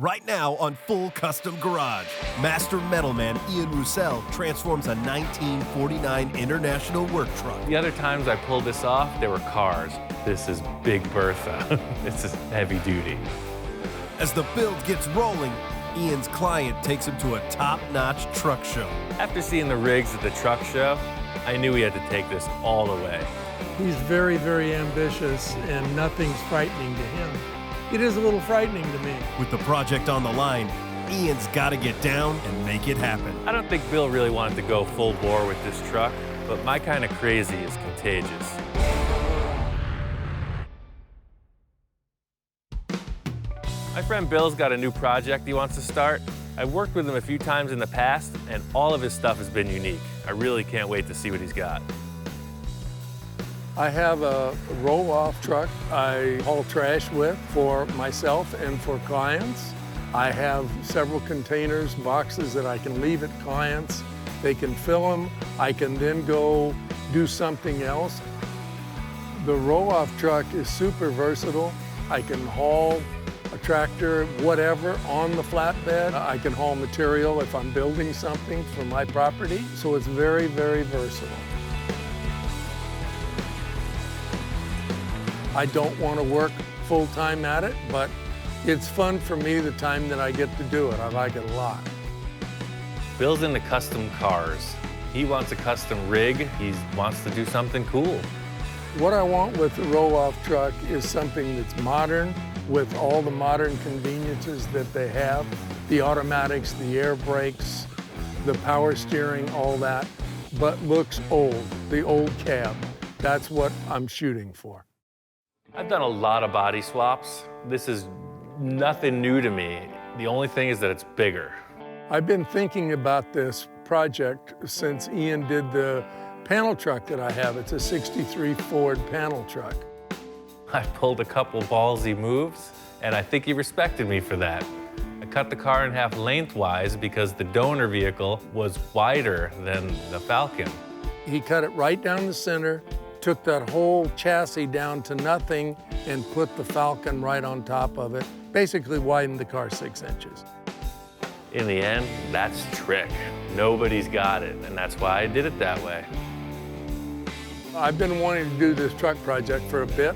Right now on Full Custom Garage, master metalman Ian Roussel transforms a 1949 International work truck. The other times I pulled this off, there were cars. This is Big Bertha. This is heavy duty. As the build gets rolling, Ian's client takes him to a top-notch truck show. After seeing the rigs at the truck show, I knew we had to take this all the way. He's very, very ambitious, and nothing's frightening to him. It is a little frightening to me. With the project on the line, Ian's got to get down and make it happen. I don't think Bill really wanted to go full bore with this truck, but my kind of crazy is contagious. My friend Bill's got a new project he wants to start. I've worked with him a few times in the past, and all of his stuff has been unique. I really can't wait to see what he's got. I have a roll-off truck I haul trash with for myself and for clients. I have several containers, boxes that I can leave at clients. They can fill them. I can then go do something else. The roll-off truck is super versatile. I can haul a tractor, whatever, on the flatbed. I can haul material if I'm building something for my property. So it's very, very versatile. I don't want to work full-time at it, but it's fun for me the time that I get to do it. I like it a lot. Bill's into custom cars. He wants a custom rig. He wants to do something cool. What I want with the roll-off truck is something that's modern, with all the modern conveniences that they have, the automatics, the air brakes, the power steering, all that, but looks old, the old cab. That's what I'm shooting for. I've done a lot of body swaps. This is nothing new to me. The only thing is that it's bigger. I've been thinking about this project since Ian did the panel truck that I have. It's a '63 Ford panel truck. I pulled a couple ballsy moves, and I think he respected me for that. I cut the car in half lengthwise because the donor vehicle was wider than the Falcon. He cut it right down the center, took that whole chassis down to nothing, and put the Falcon right on top of it. Basically widened the car 6 inches. In the end, that's the trick. Nobody's got it, and that's why I did it that way. I've been wanting to do this truck project for a bit,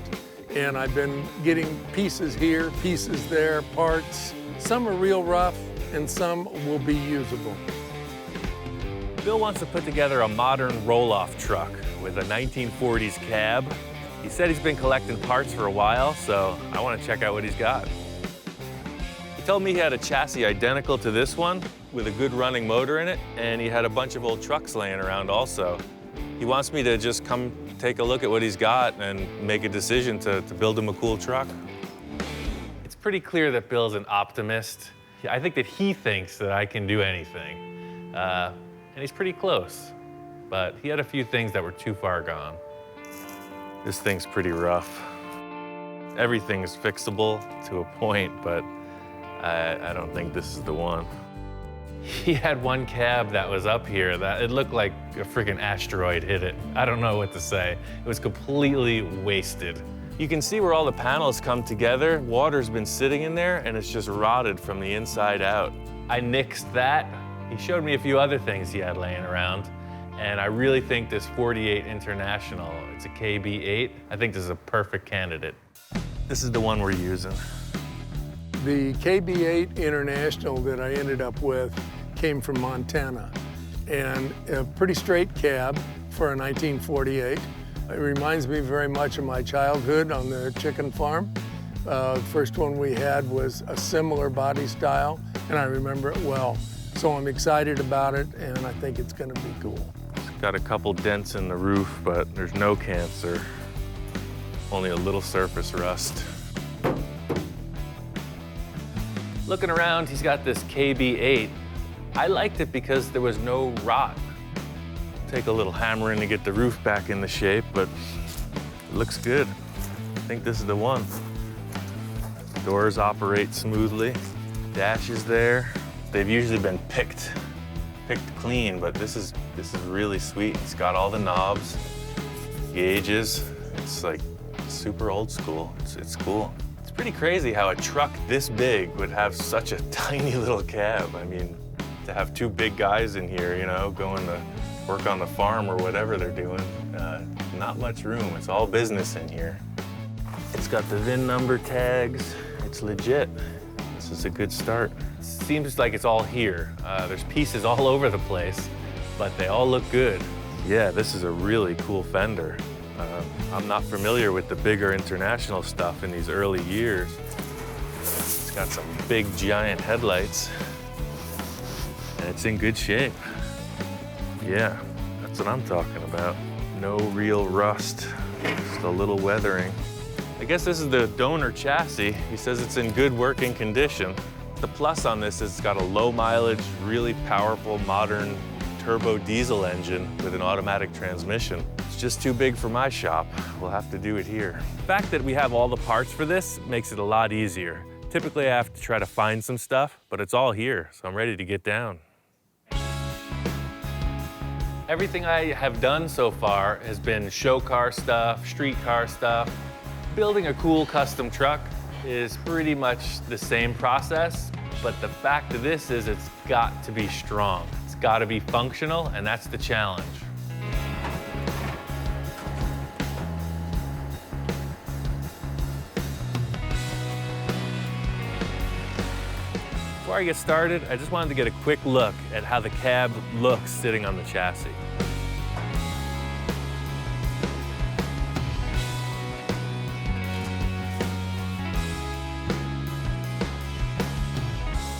and I've been getting pieces here, pieces there, parts. Some are real rough, and some will be usable. Bill wants to put together a modern roll-off truck with a 1940s cab. He said he's been collecting parts for a while, so I want to check out what he's got. He told me he had a chassis identical to this one with a good running motor in it, and he had a bunch of old trucks laying around also. He wants me to just come take a look at what he's got and make a decision to build him a cool truck. It's pretty clear that Bill's an optimist. I think that he thinks that I can do anything, and he's pretty close. But he had a few things that were too far gone. This thing's pretty rough. Everything's fixable to a point, but I don't think this is the one. He had one cab that was up here that it looked like a freaking asteroid hit it. I don't know what to say. It was completely wasted. You can see where all the panels come together. Water's been sitting in there and it's just rotted from the inside out. I nixed that. He showed me a few other things he had laying around. And I really think this 48 International, it's a KB8. I think this is a perfect candidate. This is the one we're using. The KB8 International that I ended up with came from Montana, and a pretty straight cab for a 1948. It reminds me very much of my childhood on the chicken farm. The first one we had was a similar body style, and I remember it well. So I'm excited about it, and I think it's gonna be cool. Got a couple dents in the roof, but there's no cancer. Only a little surface rust. Looking around, he's got this KB8. I liked it because there was no rot. Take a little hammering to get the roof back into shape, but it looks good. I think this is the one. Doors operate smoothly. Dash is there. They've usually been picked clean, but this is really sweet. It's got all the knobs, gauges. It's like super old school. It's cool. It's Pretty crazy how a truck this big would have such a tiny little cab. I mean, to have two big guys in here, you know, going to work on the farm or whatever they're doing, not much room. It's all business in here. It's got the VIN number tags. It's legit. This is a good start. Seems like it's all here. There's pieces all over the place, but they all look good. Yeah, this is a really cool Fender. I'm not familiar with the bigger international stuff in these early years. It's got some big, giant headlights, and it's in good shape. Yeah, that's what I'm talking about. No real rust, just a little weathering. I guess this is the donor chassis. He says it's in good working condition. The plus on this is it's got a low mileage, really powerful, modern turbo diesel engine with an automatic transmission. It's just too big for my shop. We'll have to do it here. The fact that we have all the parts for this makes it a lot easier. Typically I have to try to find some stuff, but it's all here, so I'm ready to get down. Everything I have done so far has been show car stuff, street car stuff. Building a cool custom truck is pretty much the same process, but the fact of this is it's got to be strong. It's got to be functional, and that's the challenge. Before I get started, I just wanted to get a quick look at how the cab looks sitting on the chassis.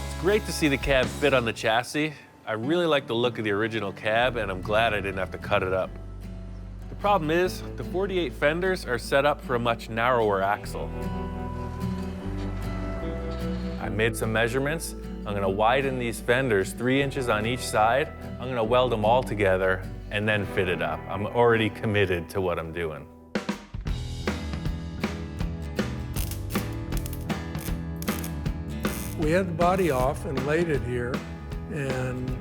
It's great to see the cab fit on the chassis. I really like the look of the original cab, and I'm glad I didn't have to cut it up. The problem is, the 48 fenders are set up for a much narrower axle. I made some measurements. I'm gonna widen these fenders 3 inches on each side. I'm gonna weld them all together and then fit it up. I'm already committed to what I'm doing. We had the body off and laid it here, and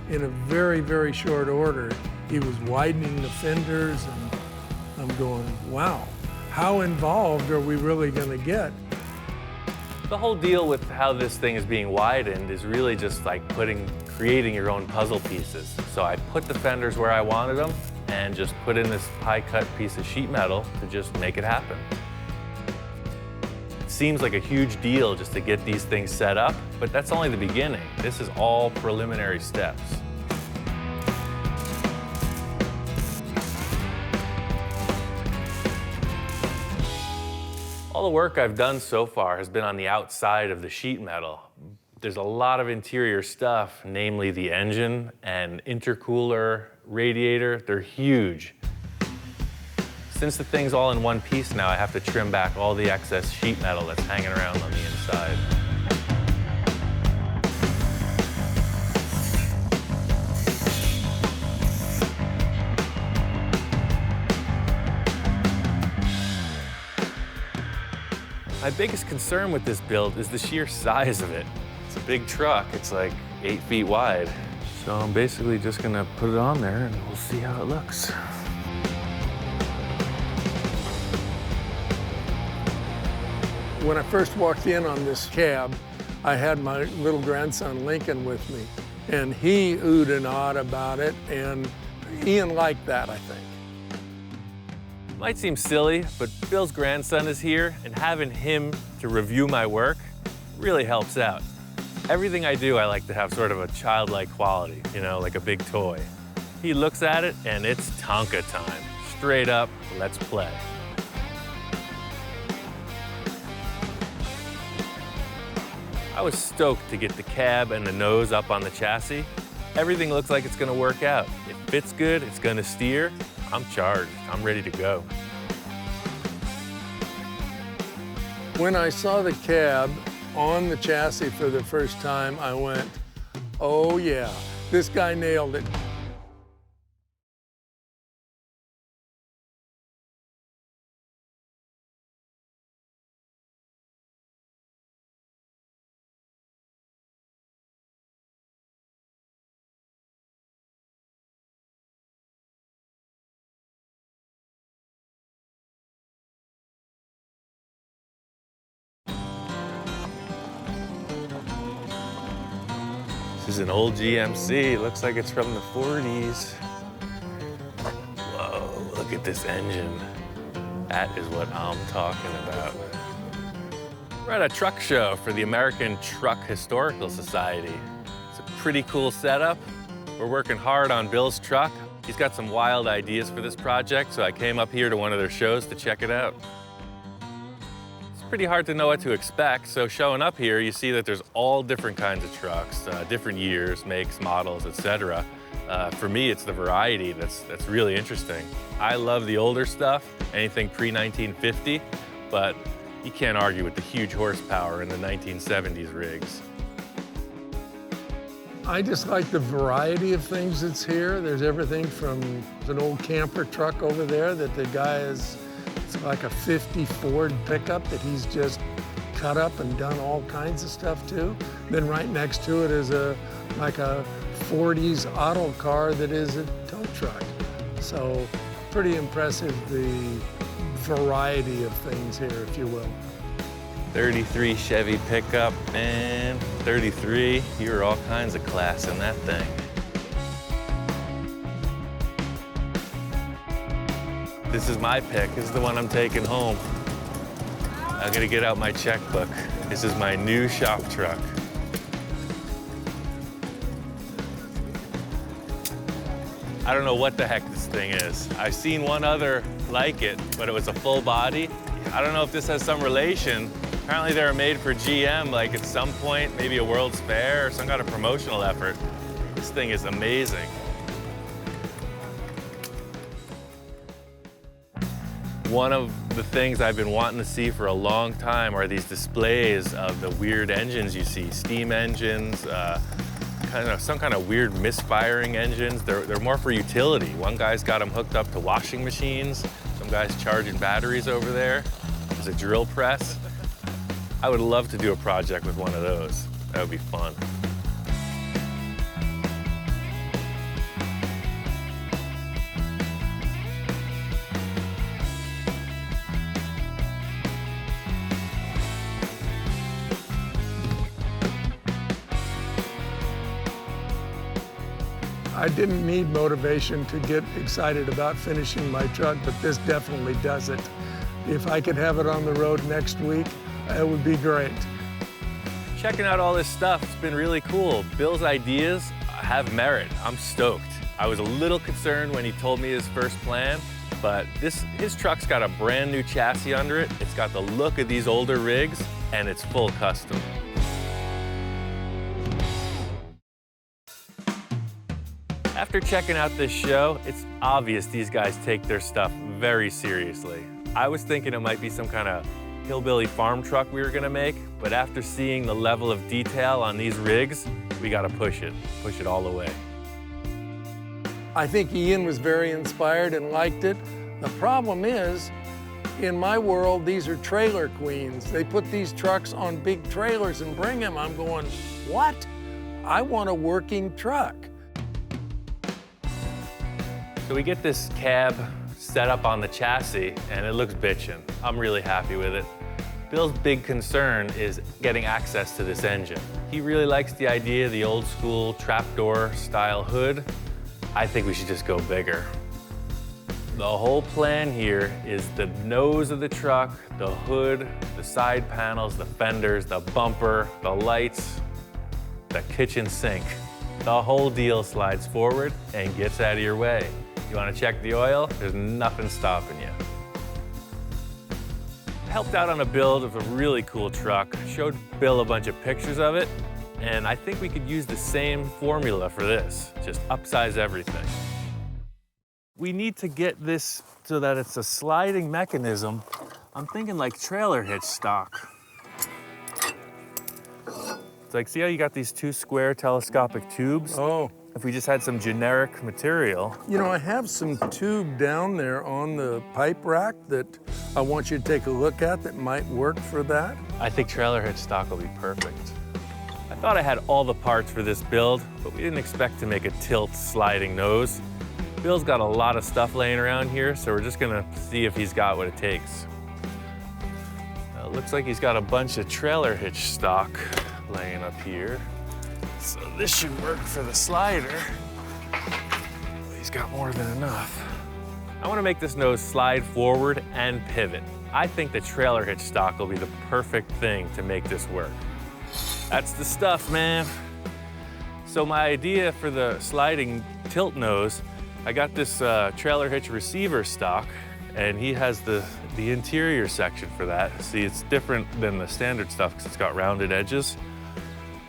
in a very, very short order, he was widening the fenders, and I'm going, wow, how involved are we really gonna get? The whole deal with how this thing is being widened is really just like creating your own puzzle pieces. So I put the fenders where I wanted them and just put in this high-cut piece of sheet metal to just make it happen. It seems like a huge deal just to get these things set up, but that's only the beginning. This is all preliminary steps. All the work I've done so far has been on the outside of the sheet metal. There's a lot of interior stuff, namely the engine and intercooler, radiator. They're huge. Since the thing's all in one piece now, I have to trim back all the excess sheet metal that's hanging around on the inside. My biggest concern with this build is the sheer size of it. It's a big truck. It's like 8 feet wide. So I'm basically just gonna put it on there and we'll see how it looks. When I first walked in on this cab, I had my little grandson Lincoln with me, and he oohed and awed about it, and Ian liked that, I think. Might seem silly, but Bill's grandson is here, and having him to review my work really helps out. Everything I do, I like to have sort of a childlike quality, you know, like a big toy. He looks at it, and it's Tonka time. Straight up, let's play. I was stoked to get the cab and the nose up on the chassis. Everything looks like it's gonna work out. It fits good, it's gonna steer. I'm charged, I'm ready to go. When I saw the cab on the chassis for the first time, I went, oh yeah, this guy nailed it. This is an old GMC. Looks like it's from the 40s. Whoa, look at this engine. That is what I'm talking about. We're at a truck show for the American Truck Historical Society. It's a pretty cool setup. We're working hard on Bill's truck. He's got some wild ideas for this project, so I came up here to one of their shows to check it out. It's pretty hard to know what to expect, so showing up here, you see that there's all different kinds of trucks, different years, makes, models, etc. For me, it's the variety that's really interesting. I love the older stuff, anything pre-1950, but you can't argue with the huge horsepower in the 1970s rigs. I just like the variety of things that's here. There's everything from an old camper truck over there that the guy is, it's like a 50 Ford pickup that he's just cut up and done all kinds of stuff to. Then right next to it is like a 40s auto car that is a tow truck. So pretty impressive, the variety of things here, if you will. 33 Chevy pickup, and 33, you're all kinds of class in that thing. This is my pick. This is the one I'm taking home. I'm gonna get out my checkbook. This is my new shop truck. I don't know what the heck this thing is. I've seen one other like it, but it was a full body. I don't know if this has some relation. Apparently they were made for GM, like at some point, maybe a World's Fair or some kind of promotional effort. This thing is amazing. One of the things I've been wanting to see for a long time are these displays of the weird engines you see, steam engines, some kind of weird misfiring engines. They're more for utility. One guy's got them hooked up to washing machines. Some guy's charging batteries over there. There's a drill press. I would love to do a project with one of those. That would be fun. I didn't need motivation to get excited about finishing my truck, but this definitely does it. If I could have it on the road next week, it would be great. Checking out all this stuff, it's been really cool. Bill's ideas have merit. I'm stoked. I was a little concerned when he told me his first plan, but his truck's got a brand new chassis under it. It's got the look of these older rigs, and it's full custom. After checking out this show, it's obvious these guys take their stuff very seriously. I was thinking it might be some kind of hillbilly farm truck we were gonna make, but after seeing the level of detail on these rigs, we gotta push it all the way. I think Ian was very inspired and liked it. The problem is, in my world, these are trailer queens. They put these trucks on big trailers and bring them. I'm going, what? I want a working truck. So we get this cab set up on the chassis, and it looks bitchin'. I'm really happy with it. Bill's big concern is getting access to this engine. He really likes the idea of the old school trapdoor style hood. I think we should just go bigger. The whole plan here is the nose of the truck, the hood, the side panels, the fenders, the bumper, the lights, the kitchen sink. The whole deal slides forward and gets out of your way. You want to check the oil? There's nothing stopping you. I helped out on a build of a really cool truck, showed Bill a bunch of pictures of it, and I think we could use the same formula for this, just upsize everything. We need to get this so that it's a sliding mechanism. I'm thinking like trailer hitch stock. It's like, see how you got these two square telescopic tubes? Oh. If we just had some generic material. You know, I have some tube down there on the pipe rack that I want you to take a look at that might work for that. I think trailer hitch stock will be perfect. I thought I had all the parts for this build, but we didn't expect to make a tilt sliding nose. Bill's got a lot of stuff laying around here, so we're just gonna see if he's got what it takes. It looks like he's got a bunch of trailer hitch stock laying up here. So this should work for the slider. He's got more than enough. I want to make this nose slide forward and pivot. I think the trailer hitch stock will be the perfect thing to make this work. That's the stuff, man. So my idea for the sliding tilt nose, I got this trailer hitch receiver stock, and he has the interior section for that. See, it's different than the standard stuff because it's got rounded edges.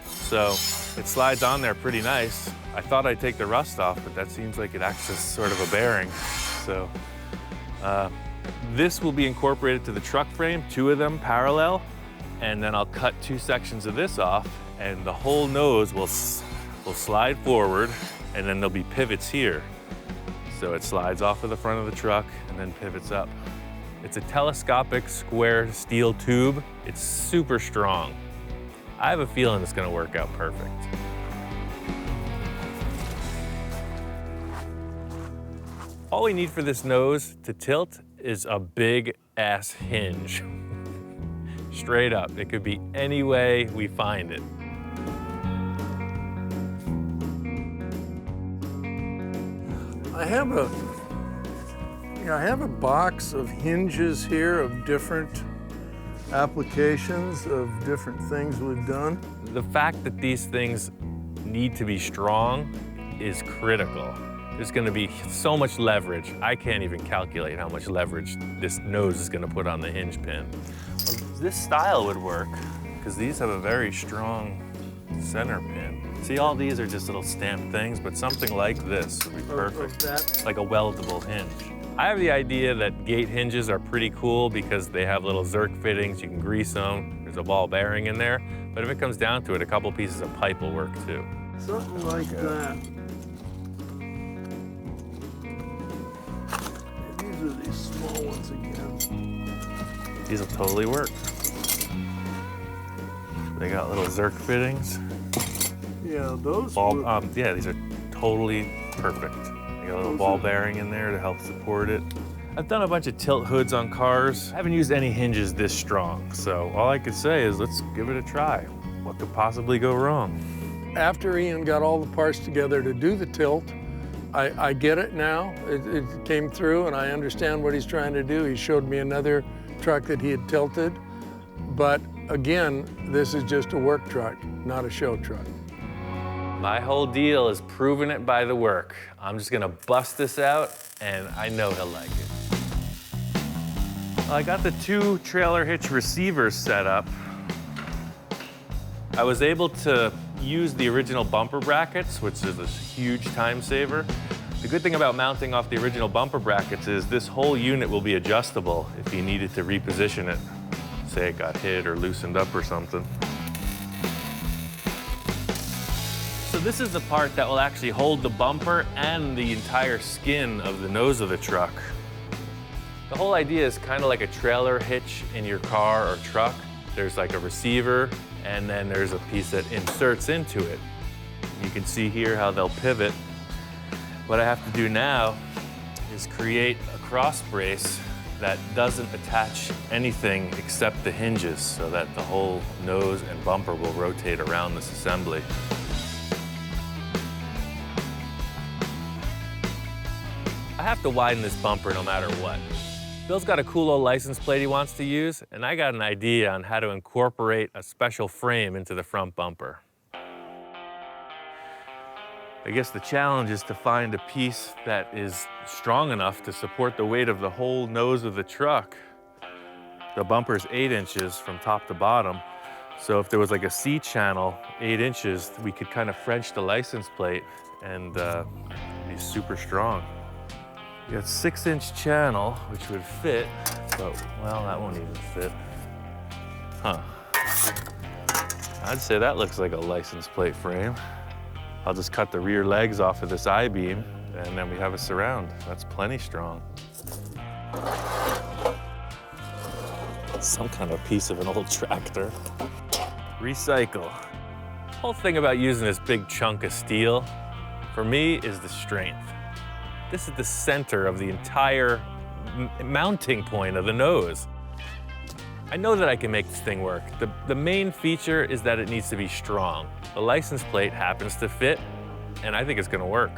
So it slides on there pretty nice. I thought I'd take the rust off, but that seems like it acts as sort of a bearing. So this will be incorporated to the truck frame, 2 of them parallel, and then I'll cut 2 sections of this off, and the whole nose will slide forward, and then there'll be pivots here. So it slides off of the front of the truck and then pivots up. It's a telescopic square steel tube. It's super strong. I have a feeling it's gonna work out perfect. All we need for this nose to tilt is a big ass hinge. Straight up, it could be any way we find it. I have a box of hinges here of different applications of different things we've done. The fact that these things need to be strong is critical. There's gonna be so much leverage. I can't even calculate how much leverage this nose is gonna put on the hinge pin. Well, this style would work, because these have a very strong center pin. See, all these are just little stamped things, but something like this would be perfect. Like a weldable hinge. I have the idea that gate hinges are pretty cool because they have little Zerk fittings, you can grease them, there's a ball bearing in there, but if it comes down to it, a couple pieces of pipe will work too. Something like that. These are these small ones again. These will totally work. They got little Zerk fittings. Yeah, those yeah, these are totally perfect. They got a little ball bearing in there to help support it. I've done a bunch of tilt hoods on cars. I haven't used any hinges this strong, so all I could say is let's give it a try. What could possibly go wrong? After Ian got all the parts together to do the tilt, I get it now. It came through and I understand what he's trying to do. He showed me another truck that he had tilted, but again, this is just a work truck, not a show truck. My whole deal is proving it by the work. I'm just gonna bust this out, and I know he'll like it. Well, I got the 2 trailer hitch receivers set up. I was able to use the original bumper brackets, which is a huge time saver. The good thing about mounting off the original bumper brackets is this whole unit will be adjustable if you needed to reposition it. Say it got hit or loosened up or something. So this is the part that will actually hold the bumper and the entire skin of the nose of the truck. The whole idea is kind of like a trailer hitch in your car or truck. There's like a receiver, and then there's a piece that inserts into it. You can see here how they'll pivot. What I have to do now is create a cross brace that doesn't attach anything except the hinges so that the whole nose and bumper will rotate around this assembly. I have to widen this bumper no matter what. Bill's got a cool old license plate he wants to use, and I got an idea on how to incorporate a special frame into the front bumper. I guess the challenge is to find a piece that is strong enough to support the weight of the whole nose of the truck. The bumper's 8 inches from top to bottom, so if there was like a C-channel, 8 inches, we could kind of French the license plate and be super strong. You got 6-inch channel, which would fit, but, well, that won't even fit. Huh. I'd say that looks like a license plate frame. I'll just cut the rear legs off of this I-beam, and then we have a surround. That's plenty strong. Some kind of piece of an old tractor. Recycle. The whole thing about using this big chunk of steel, for me, is the strength. This is the center of the entire mounting point of the nose. I know that I can make this thing work. The main feature is that it needs to be strong. The license plate happens to fit, and I think it's gonna work.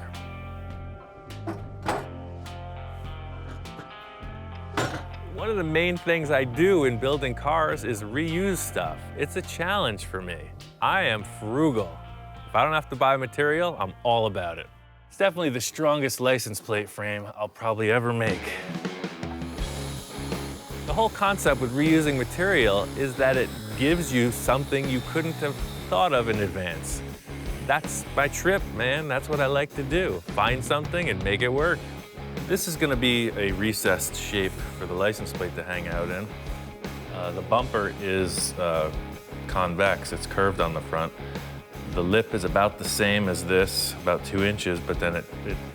One of the main things I do in building cars is reuse stuff. It's a challenge for me. I am frugal. If I don't have to buy material, I'm all about it. It's definitely the strongest license plate frame I'll probably ever make. The whole concept with reusing material is that it gives you something you couldn't have thought of in advance. That's my trip, man. That's what I like to do. Find something and make it work. This is gonna be a recessed shape for the license plate to hang out in. The bumper is convex, it's curved on the front. The lip is about the same as this, about 2 inches, but then it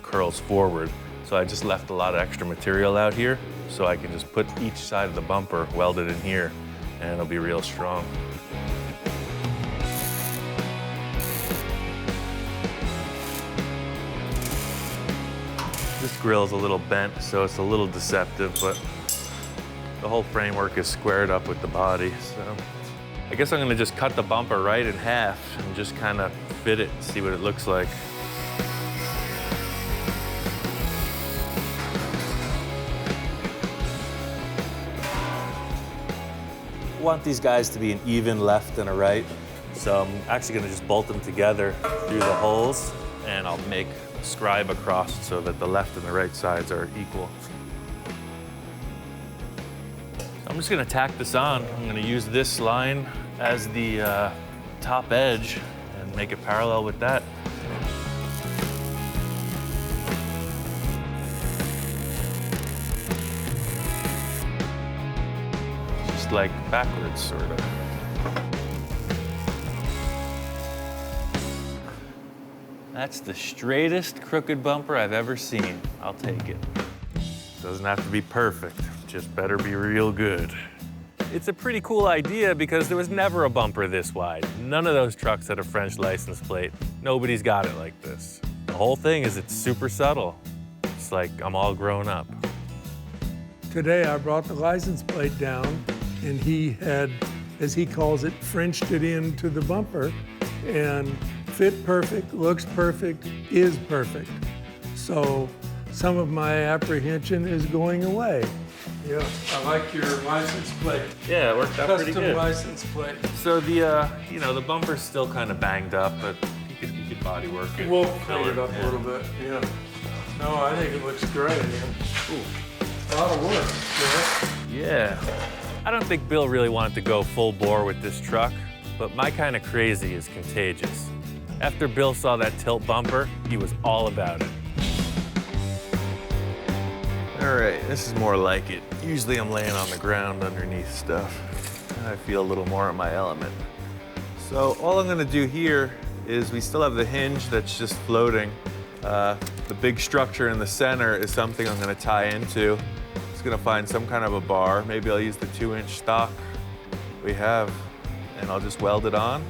curls forward. So I just left a lot of extra material out here, so I can just put each side of the bumper welded in here, and it'll be real strong. This grill is a little bent, so it's a little deceptive, but the whole framework is squared up with the body, so. I guess I'm gonna just cut the bumper right in half and just kind of fit it and see what it looks like. I want these guys to be an even left and a right, so I'm actually gonna just bolt them together through the holes, and I'll make scribe across so that the left and the right sides are equal. I'm just gonna tack this on. I'm gonna use this line as the top edge and make it parallel with that. Just like backwards, sort of. That's the straightest crooked bumper I've ever seen. I'll take it. Doesn't have to be perfect, just better be real good. It's a pretty cool idea because there was never a bumper this wide. None of those trucks had a French license plate. Nobody's got it like this. The whole thing is it's super subtle. It's like I'm all grown up. Today I brought the license plate down and he had, as he calls it, Frenched it into the bumper and fit perfect, looks perfect, is perfect. So some of my apprehension is going away. Yeah, I like your license plate. Yeah, it worked out pretty good. Custom license plate. So the, the bumper's still kind of banged up, but you could body work it. We'll clean it up a little bit, yeah. No, I think it looks great, man. Ooh, a lot of work, yeah. I don't think Bill really wanted to go full bore with this truck, but my kind of crazy is contagious. After Bill saw that tilt bumper, he was all about it. All right, this is more like it. Usually I'm laying on the ground underneath stuff, and I feel a little more in my element. So all I'm gonna do here is we still have the hinge that's just floating. The big structure in the center is something I'm gonna tie into. Just gonna find some kind of a bar. Maybe I'll use the 2-inch stock we have, and I'll just weld it on,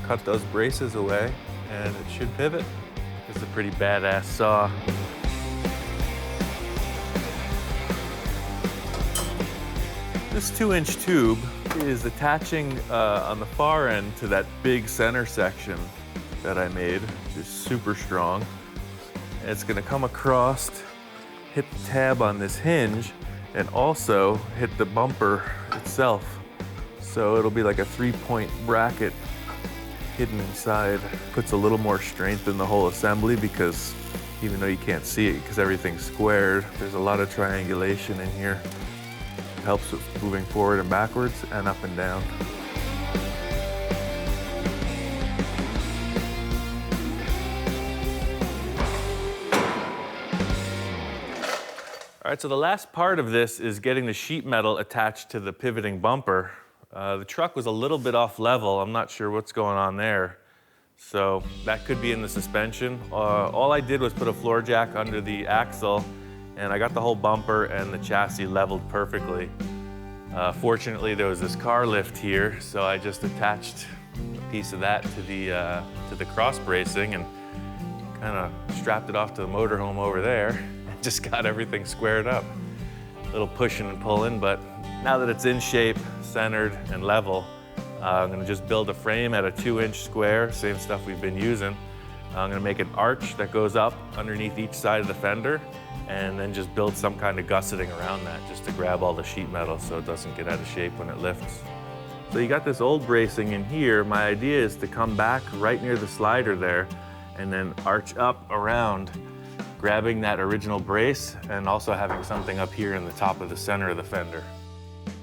cut those braces away, and it should pivot. It's a pretty badass saw. This 2-inch tube is attaching on the far end to that big center section that I made, which is super strong. And it's gonna come across, hit the tab on this hinge, and also hit the bumper itself. So it'll be like a 3-point bracket hidden inside. Puts a little more strength in the whole assembly because even though you can't see it because everything's squared, there's a lot of triangulation in here. It helps with moving forward and backwards and up and down. All right, so the last part of this is getting the sheet metal attached to the pivoting bumper. The truck was a little bit off level. I'm not sure what's going on there. So that could be in the suspension. All I did was put a floor jack under the axle, and I got the whole bumper and the chassis leveled perfectly. Fortunately, there was this car lift here, so I just attached a piece of that to the cross bracing and kind of strapped it off to the motorhome over there and just got everything squared up. A little pushing and pulling, but now that it's in shape, centered, and level, I'm gonna just build a frame at a 2-inch square, same stuff we've been using. I'm gonna make an arch that goes up underneath each side of the fender, and then just build some kind of gusseting around that just to grab all the sheet metal so it doesn't get out of shape when it lifts. So you got this old bracing in here. My idea is to come back right near the slider there and then arch up around, grabbing that original brace and also having something up here in the top of the center of the fender.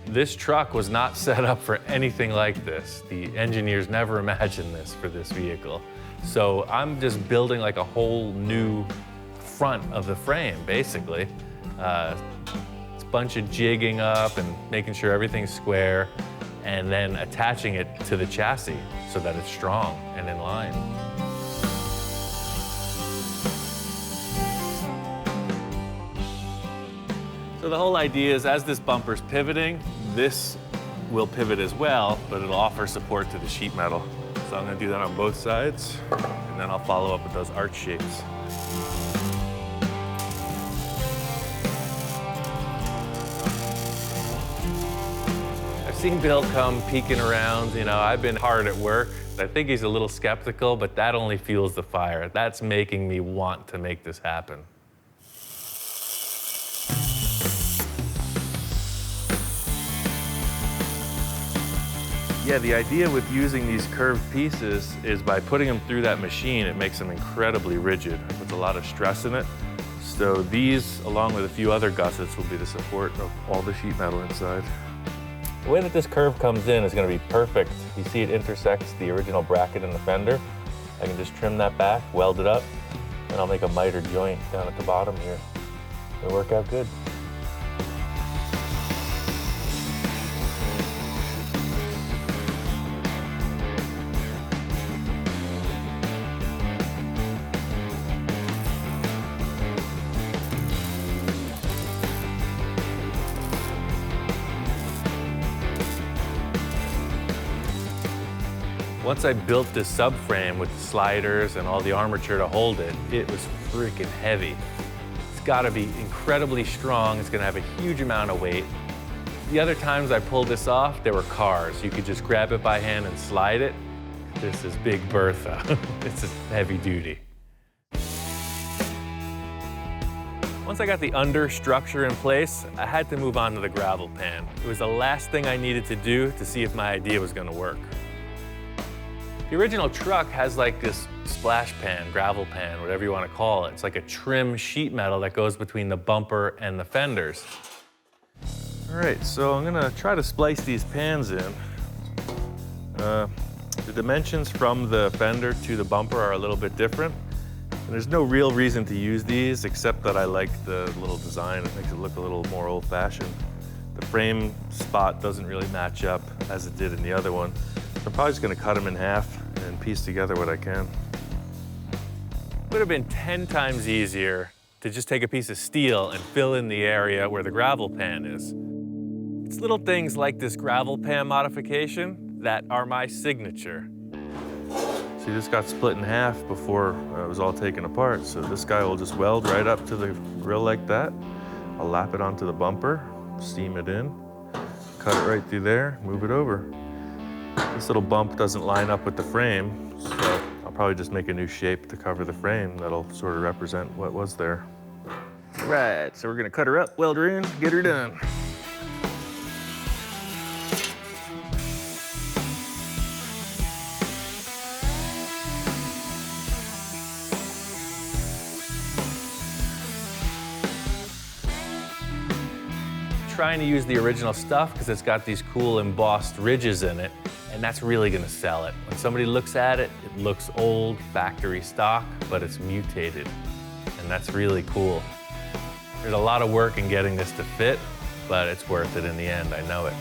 This truck was not set up for anything like this. The engineers never imagined this for this vehicle. So I'm just building like a whole new front of the frame, basically. It's a bunch of jigging up and making sure everything's square, and then attaching it to the chassis so that it's strong and in line. So the whole idea is, as this bumper's pivoting, this will pivot as well, but it'll offer support to the sheet metal. So I'm gonna do that on both sides, and then I'll follow up with those arch shapes. I've seen Bill come peeking around. You know, I've been hard at work. I think he's a little skeptical, but that only fuels the fire. That's making me want to make this happen. Yeah, the idea with using these curved pieces is by putting them through that machine, it makes them incredibly rigid. It puts a lot of stress in it. So these, along with a few other gussets, will be the support of all the sheet metal inside. The way that this curve comes in is going to be perfect. You see it intersects the original bracket in the fender. I can just trim that back, weld it up, and I'll make a miter joint down at the bottom here. It'll work out good. Once I built this subframe with the sliders and all the armature to hold it, it was freaking heavy. It's gotta be incredibly strong. It's gonna have a huge amount of weight. The other times I pulled this off, there were cars. You could just grab it by hand and slide it. This is Big Bertha. It's just heavy duty. Once I got the under structure in place, I had to move on to the gravel pan. It was the last thing I needed to do to see if my idea was gonna work. The original truck has like this splash pan, gravel pan, whatever you want to call it. It's like a trim sheet metal that goes between the bumper and the fenders. All right, so I'm gonna try to splice these pans in. The dimensions from the fender to the bumper are a little bit different. And there's no real reason to use these except that I like the little design. It makes it look a little more old-fashioned. The frame spot doesn't really match up as it did in the other one. I'm probably just gonna cut them in half and piece together what I can. It would have been 10 times easier to just take a piece of steel and fill in the area where the gravel pan is. It's little things like this gravel pan modification that are my signature. See, this got split in half before it was all taken apart, so this guy will just weld right up to the grill like that. I'll lap it onto the bumper, steam it in, cut it right through there, move it over. This little bump doesn't line up with the frame, so I'll probably just make a new shape to cover the frame that'll sort of represent what was there. Right, so we're gonna cut her up, weld her in, get her done. Trying to use the original stuff because it's got these cool embossed ridges in it, and that's really gonna sell it. When somebody looks at it, it looks old, factory stock, but it's mutated, and that's really cool. There's a lot of work in getting this to fit, but it's worth it in the end, I know it.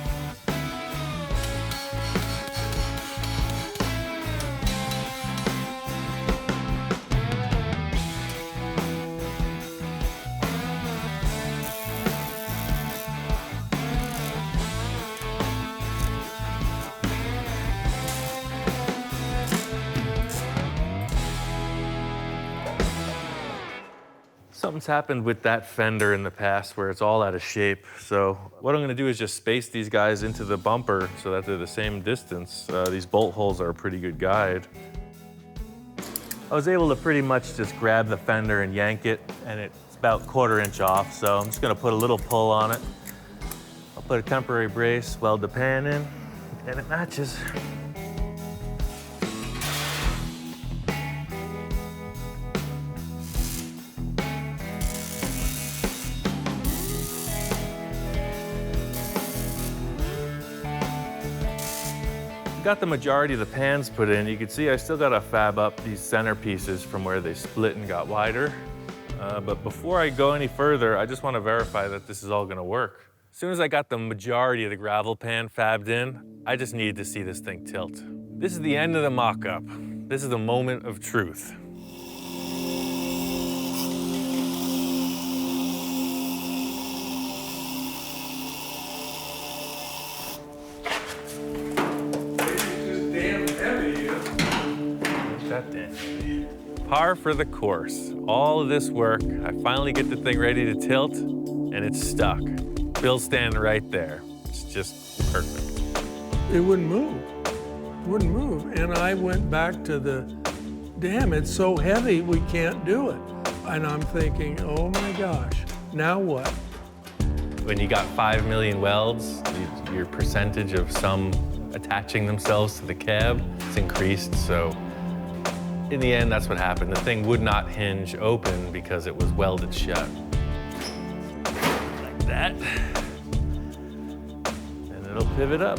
Something's happened with that fender in the past where it's all out of shape. So what I'm gonna do is just space these guys into the bumper so that they're the same distance. These bolt holes are a pretty good guide. I was able to pretty much just grab the fender and yank it, and it's about 1/4 inch off, so I'm just gonna put a little pull on it. I'll put a temporary brace, weld the pan in, and it matches. Got the majority of the pans put in. You can see I still gotta fab up these center pieces from where they split and got wider. But before I go any further, I just wanna verify that this is all gonna work. As soon as I got the majority of the gravel pan fabbed in, I just needed to see this thing tilt. This is the end of the mock-up. This is the moment of truth. Par for the course. All of this work, I finally get the thing ready to tilt, and it's stuck. Bill's standing right there. It's just perfect. It wouldn't move. It wouldn't move. And I went back to the, damn, it's so heavy, we can't do it. And I'm thinking, oh my gosh, now what? When you got 5 million welds, your percentage of some attaching themselves to the cab is increased, so in the end, that's what happened. The thing would not hinge open because it was welded shut. Like that. And it'll pivot up.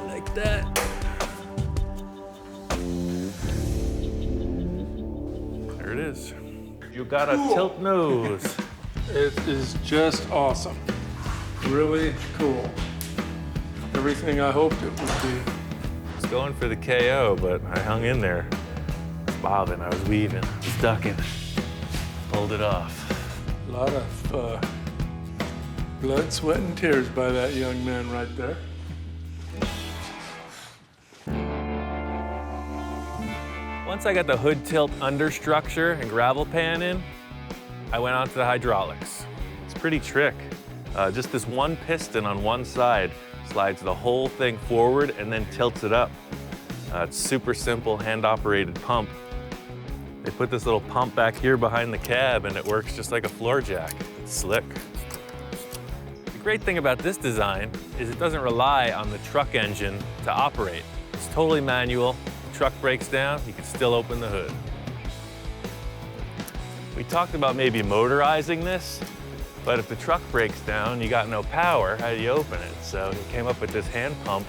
Like that. There it is. You got a tilt nose. It is just awesome. Really cool. Everything I hoped it would be. Going for the KO, but I hung in there. I was bobbing, I was weaving, I was ducking. Pulled it off. A lot of blood, sweat, and tears by that young man right there. Once I got the hood tilt understructure and gravel pan in, I went on to the hydraulics. It's a pretty trick. Just this one piston on one side slides the whole thing forward and then tilts it up. It's super simple hand-operated pump. They put this little pump back here behind the cab and it works just like a floor jack. It's slick. The great thing about this design is it doesn't rely on the truck engine to operate. It's totally manual. The truck breaks down, you can still open the hood. We talked about maybe motorizing this, but if the truck breaks down, you got no power, how do you open it? So he came up with this hand pump.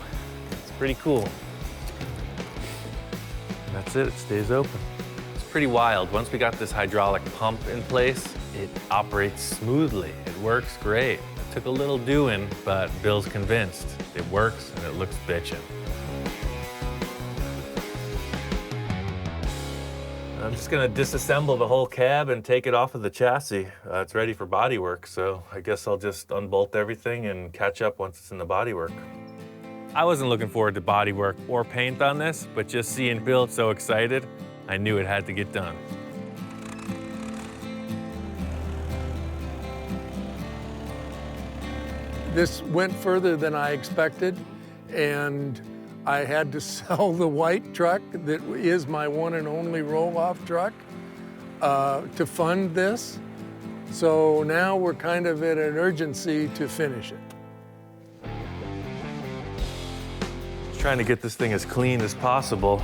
It's pretty cool. And that's it stays open. It's pretty wild. Once we got this hydraulic pump in place, it operates smoothly. It works great. It took a little doing, but Bill's convinced. It works and it looks bitchin'. I'm just gonna disassemble the whole cab and take it off of the chassis. It's ready for bodywork, so I guess I'll just unbolt everything and catch up once it's in the bodywork. I wasn't looking forward to bodywork or paint on this, but just seeing Bill so excited, I knew it had to get done. This went further than I expected, and I had to sell the white truck that is my one and only roll-off truck to fund this. So now we're kind of at an urgency to finish it. Trying to get this thing as clean as possible.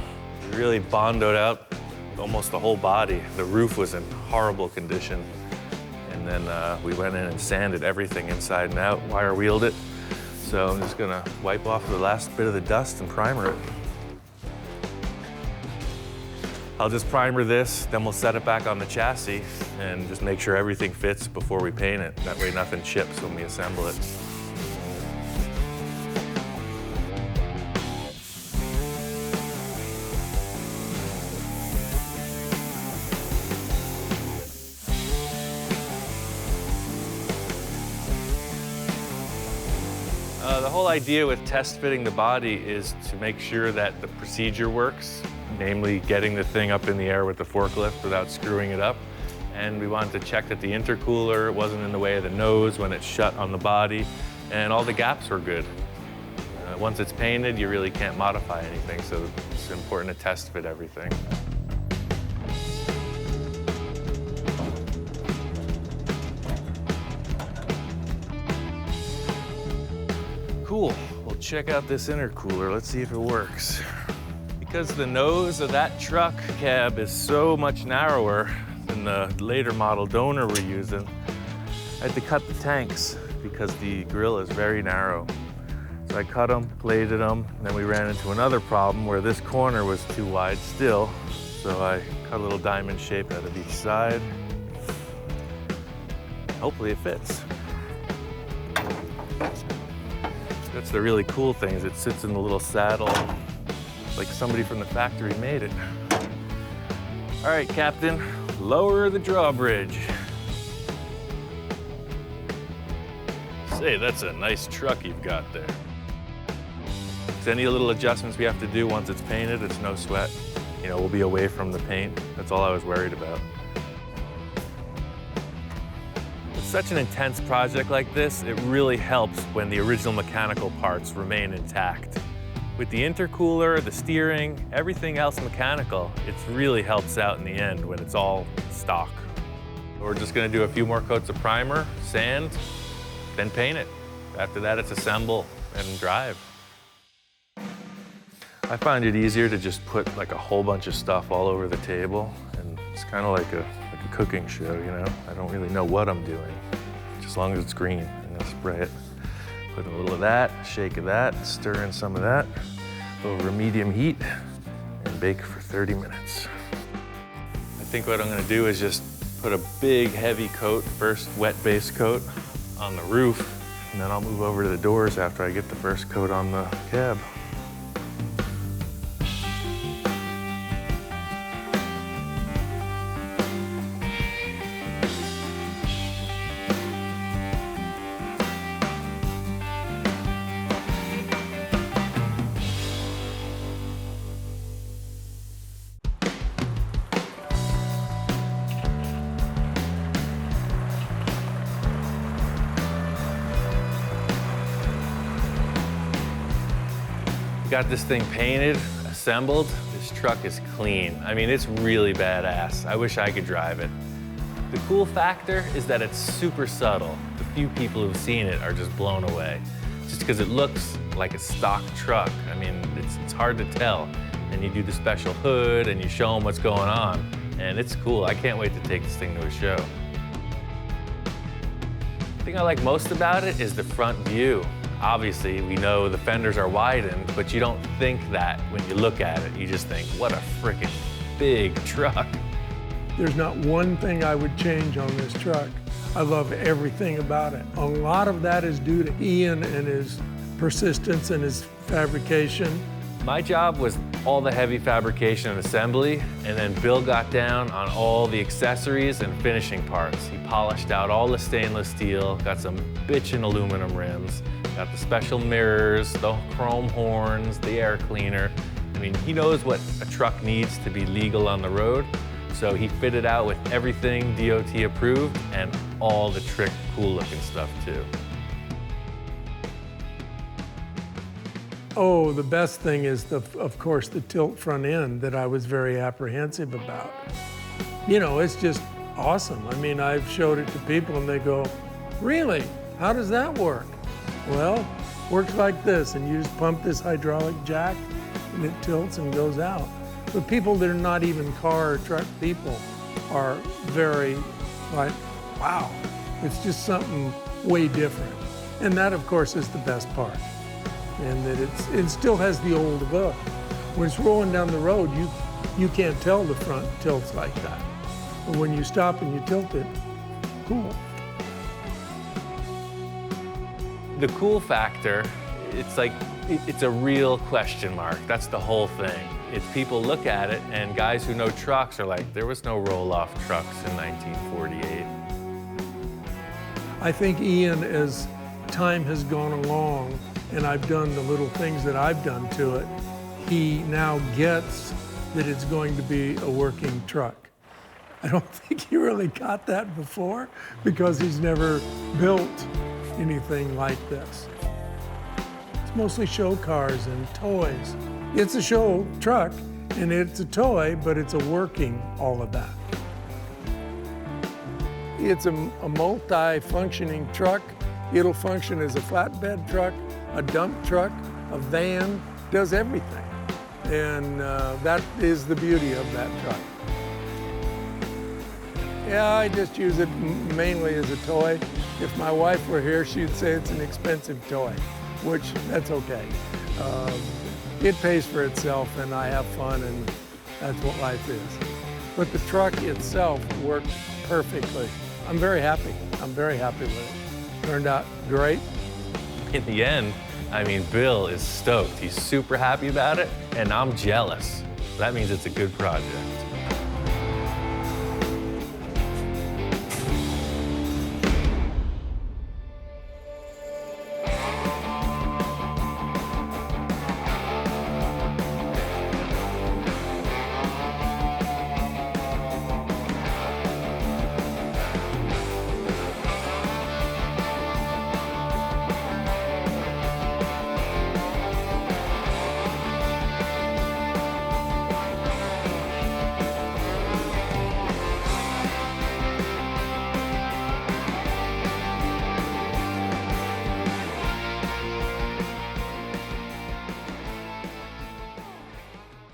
We really bondoed out almost the whole body. The roof was in horrible condition. And then we went in and sanded everything inside and out, wire wheeled it. So I'm just gonna wipe off the last bit of the dust and primer it. I'll just primer this, then we'll set it back on the chassis and just make sure everything fits before we paint it. That way nothing chips when we assemble it. The whole idea with test fitting the body is to make sure that the procedure works, namely getting the thing up in the air with the forklift without screwing it up, and we wanted to check that the intercooler wasn't in the way of the nose when it's shut on the body, and all the gaps were good. Once it's painted, you really can't modify anything, so it's important to test fit everything. Cool, we'll check out this intercooler. Let's see if it works. Because the nose of that truck cab is so much narrower than the later model donor we're using, I had to cut the tanks because the grill is very narrow. So I cut them, plated them, and then we ran into another problem where this corner was too wide still. So I cut a little diamond shape out of each side. Hopefully it fits. That's the really cool thing, is it sits in the little saddle like somebody from the factory made it. All right, Captain, lower the drawbridge. Say, that's a nice truck you've got there. If any little adjustments we have to do once it's painted, it's no sweat. You know, we'll be away from the paint. That's all I was worried about. With such an intense project like this, it really helps when the original mechanical parts remain intact. With the intercooler, the steering, everything else mechanical, it really helps out in the end when it's all stock. We're just gonna do a few more coats of primer, sand, then paint it. After that, it's assemble and drive. I find it easier to just put like a whole bunch of stuff all over the table, and it's kind of like a cooking show, you know? I don't really know what I'm doing, just as long as it's green. I'm gonna spray it. Put a little of that, shake of that, stir in some of that over medium heat, and bake for 30 minutes. I think what I'm gonna do is just put a big heavy coat, first wet base coat on the roof, and then I'll move over to the doors after I get the first coat on the cab. Got this thing painted, assembled. This truck is clean. I mean, it's really badass. I wish I could drive it. The cool factor is that it's super subtle. The few people who've seen it are just blown away. Just because it looks like a stock truck. I mean, it's hard to tell. And you do the special hood and you show them what's going on. And it's cool. I can't wait to take this thing to a show. The thing I like most about it is the front view. Obviously, we know the fenders are widened, but you don't think that when you look at it. You just think, what a freaking big truck. There's not one thing I would change on this truck. I love everything about it. A lot of that is due to Ian and his persistence and his fabrication. My job was all the heavy fabrication and assembly, and then Bill got down on all the accessories and finishing parts. He polished out all the stainless steel, got some bitchin' aluminum rims, got the special mirrors, the chrome horns, the air cleaner. I mean, he knows what a truck needs to be legal on the road, so he fitted out with everything DOT approved and all the trick, cool looking stuff too. Oh, the best thing is, of course, the tilt front end that I was very apprehensive about. You know, it's just awesome. I mean, I've showed it to people and they go, really? How does that work? Well, works like this, and you just pump this hydraulic jack and it tilts and goes out. But people that are not even car or truck people are very like, wow, it's just something way different. And that, of course, is the best part. And that it still has the old look. When it's rolling down the road, you can't tell the front tilts like that. But when you stop and you tilt it, cool. The cool factor, it's like, it's a real question mark. That's the whole thing. It's people look at it and guys who know trucks are like, there was no roll-off trucks in 1948. I think Ian, as time has gone along and I've done the little things that I've done to it, he now gets that it's going to be a working truck. I don't think he really got that before because he's never built anything like this. It's mostly show cars and toys. It's a show truck and it's a toy, but it's a working all of that. It's a multi-functioning truck. It'll function as a flatbed truck, a dump truck, a van, does everything. And that is the beauty of that truck. Yeah, I just use it mainly as a toy. If my wife were here, she'd say it's an expensive toy, which that's okay. It pays for itself and I have fun and that's what life is. But the truck itself worked perfectly. I'm very happy. I'm very happy with it. Turned out great. In the end, I mean, Bill is stoked. He's super happy about it, and I'm jealous. That means it's a good project.